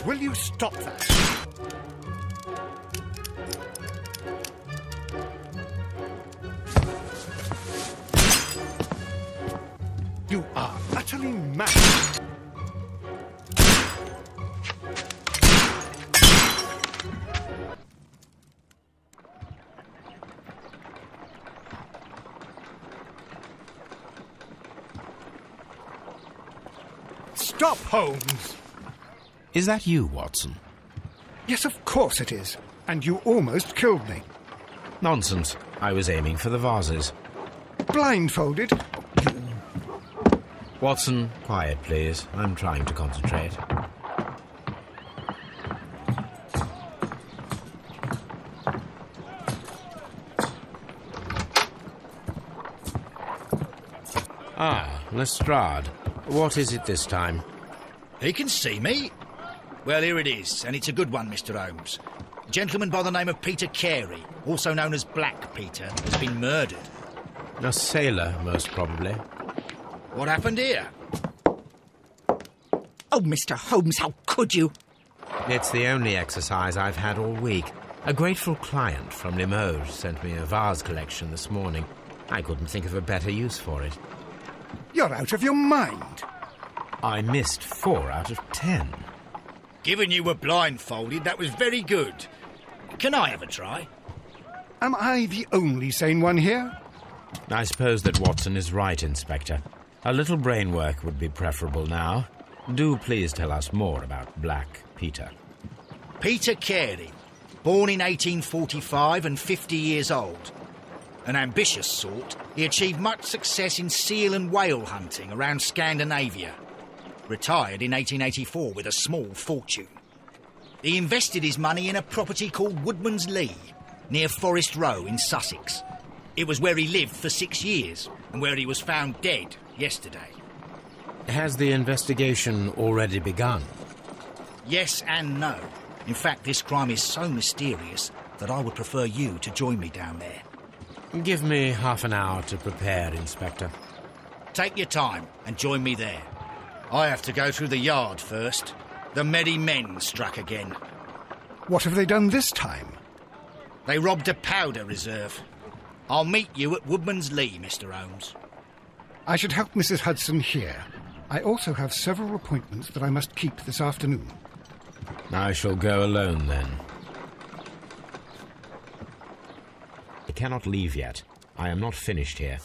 Will you stop that? You are utterly mad. Stop, Holmes! Is that you, Watson? Yes, of course it is. And you almost killed me. Nonsense. I was aiming for the vases. Blindfolded? Watson, quiet, please. I'm trying to concentrate. Ah, Lestrade. What is it this time? He can see me. Well, here it is, and it's a good one, Mr. Holmes. A gentleman by the name of Peter Carey, also known as Black Peter, has been murdered. A sailor, most probably. What happened here? Oh, Mr. Holmes, how could you? It's the only exercise I've had all week. A grateful client from Limoges sent me a vase collection this morning. I couldn't think of a better use for it. You're out of your mind. I missed 4 out of 10. Given you were blindfolded, that was very good. Can I have a try? Am I the only sane one here? I suppose that Watson is right, Inspector. A little brain work would be preferable now. Do please tell us more about Black Peter. Peter Carey, born in 1845 and 50 years old. An ambitious sort, he achieved much success in seal and whale hunting around Scandinavia. Retired in 1884 with a small fortune. He invested his money in a property called Woodman's Lee, near Forest Row in Sussex. It was where he lived for 6 years, and where he was found dead yesterday. Has the investigation already begun? Yes and no. In fact, this crime is so mysterious that I would prefer you to join me down there. Give me half an hour to prepare, Inspector. Take your time and join me there. I have to go through the yard first. The merry men struck again. What have they done this time? They robbed a powder reserve. I'll meet you at Woodman's Lee, Mr. Holmes. I should help Mrs. Hudson here. I also have several appointments that I must keep this afternoon. I shall go alone, then. I cannot leave yet. I am not finished here.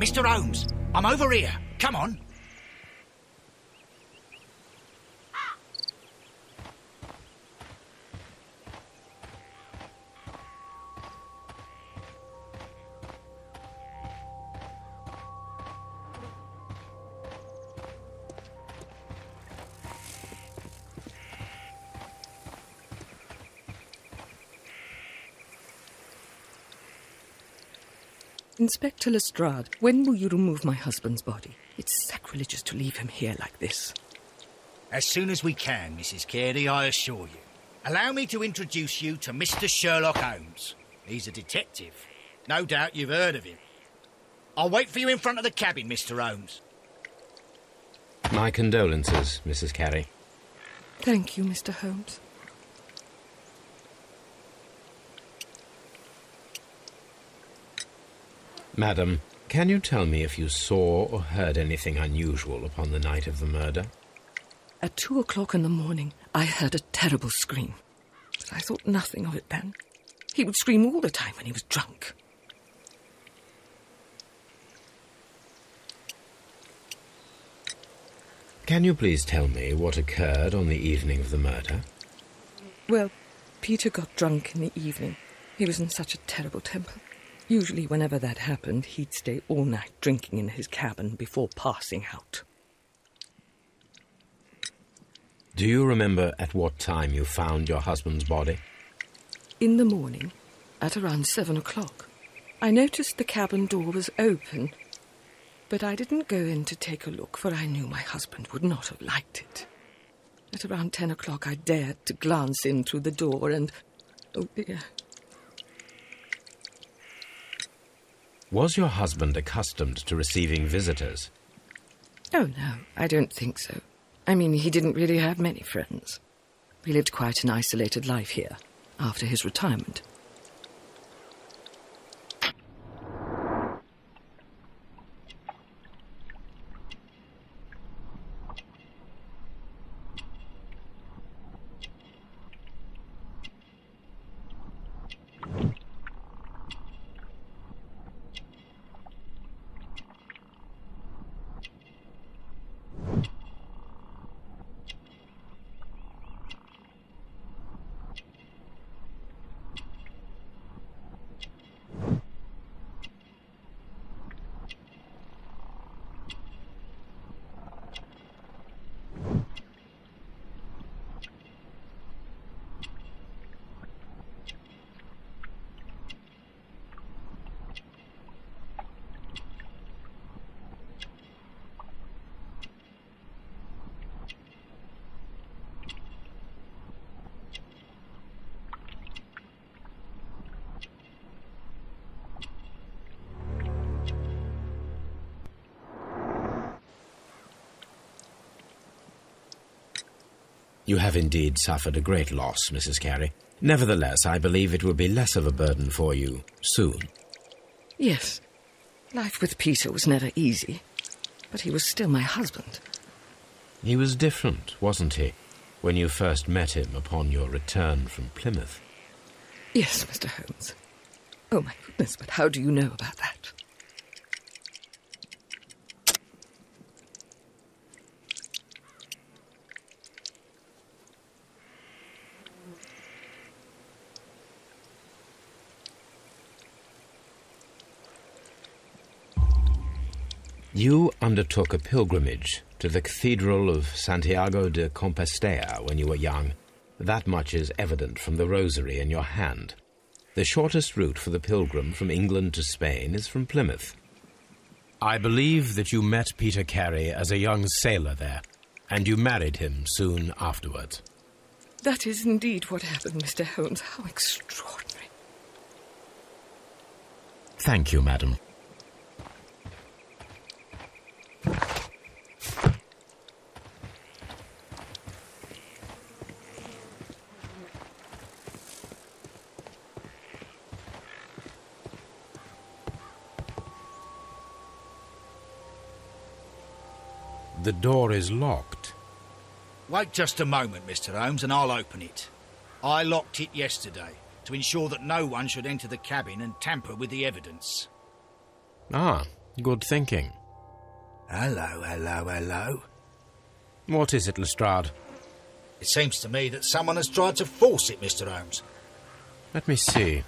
Mr. Holmes, I'm over here. Come on. Inspector Lestrade, when will you remove my husband's body? It's sacrilegious to leave him here like this. As soon as we can, Mrs. Carey, I assure you. Allow me to introduce you to Mr. Sherlock Holmes. He's a detective. No doubt you've heard of him. I'll wait for you in front of the cabin, Mr. Holmes. My condolences, Mrs. Carey. Thank you, Mr. Holmes. Madam, can you tell me if you saw or heard anything unusual upon the night of the murder? At 2 o'clock in the morning, I heard a terrible scream. But I thought nothing of it then. He would scream all the time when he was drunk. Can you please tell me what occurred on the evening of the murder? Well, Peter got drunk in the evening. He was in such a terrible temper. Usually whenever that happened, he'd stay all night drinking in his cabin before passing out. Do you remember at what time you found your husband's body? In the morning, at around 7 o'clock. I noticed the cabin door was open, but I didn't go in to take a look, for I knew my husband would not have liked it. At around 10 o'clock, I dared to glance in through the door and... oh dear. Was your husband accustomed to receiving visitors? Oh, no, I don't think so. I mean, he didn't really have many friends. He lived quite an isolated life here, after his retirement. You have indeed suffered a great loss, Mrs. Carey. Nevertheless, I believe it will be less of a burden for you soon. Yes. Life with Peter was never easy, but he was still my husband. He was different, wasn't he, when you first met him upon your return from Plymouth? Yes, Mr. Holmes. Oh, my goodness, but how do you know about that? You undertook a pilgrimage to the Cathedral of Santiago de Compostela when you were young. That much is evident from the rosary in your hand. The shortest route for the pilgrim from England to Spain is from Plymouth. I believe that you met Peter Carey as a young sailor there, and you married him soon afterwards. That is indeed what happened, Mr. Holmes. How extraordinary. Thank you, madam. The door is locked. Wait just a moment, Mr. Holmes, and I'll open it. I locked it yesterday to ensure that no one should enter the cabin and tamper with the evidence. Ah, good thinking. Hello, hello, hello. What is it, Lestrade? It seems to me that someone has tried to force it, Mr. Holmes. Let me see.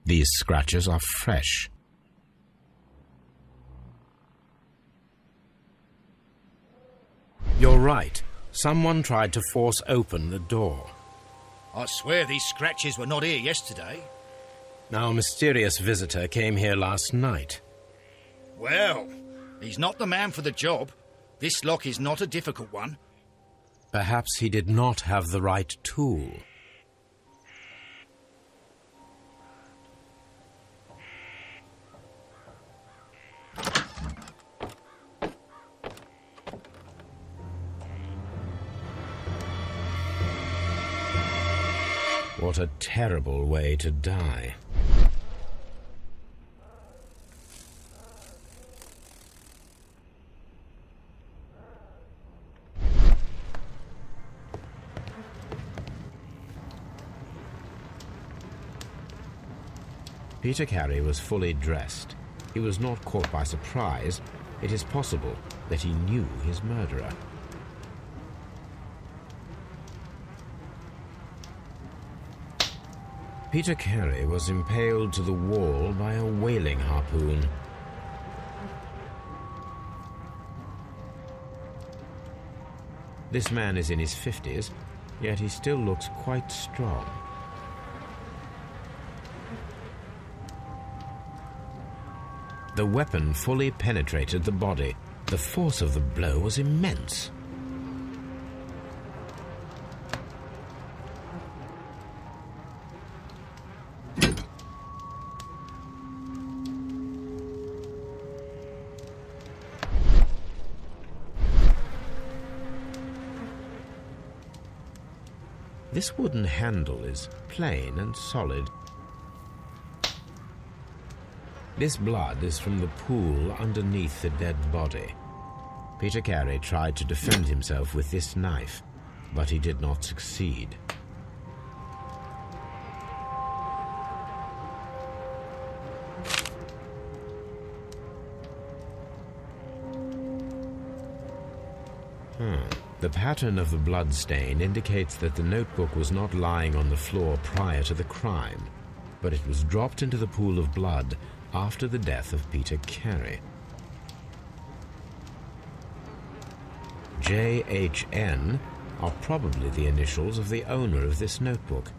These scratches are fresh. You're right. Someone tried to force open the door. I swear these scratches were not here yesterday. Our mysterious visitor came here last night. Well, he's not the man for the job. This lock is not a difficult one. Perhaps he did not have the right tool. What a terrible way to die. Peter Carey was fully dressed. He was not caught by surprise. It is possible that he knew his murderer. Peter Carey was impaled to the wall by a whaling harpoon. This man is in his 50s, yet he still looks quite strong. The weapon fully penetrated the body. The force of the blow was immense. This wooden handle is plain and solid. This blood is from the pool underneath the dead body. Peter Carey tried to defend himself with this knife, but he did not succeed. The pattern of the blood stain indicates that the notebook was not lying on the floor prior to the crime, but it was dropped into the pool of blood after the death of Peter Carey. JHN are probably the initials of the owner of this notebook.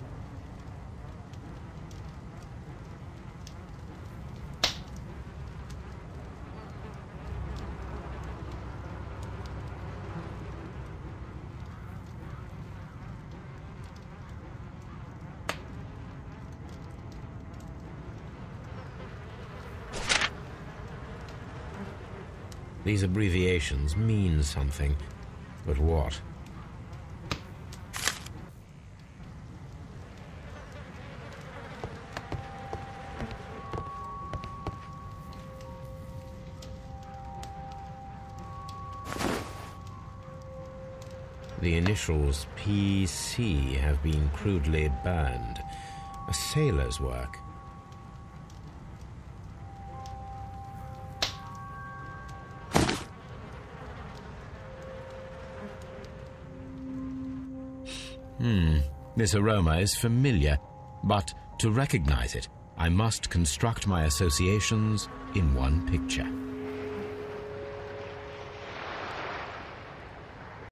These abbreviations mean something, but what? The initials PC have been crudely burned. A sailor's work. This aroma is familiar, but to recognize it, I must construct my associations in one picture.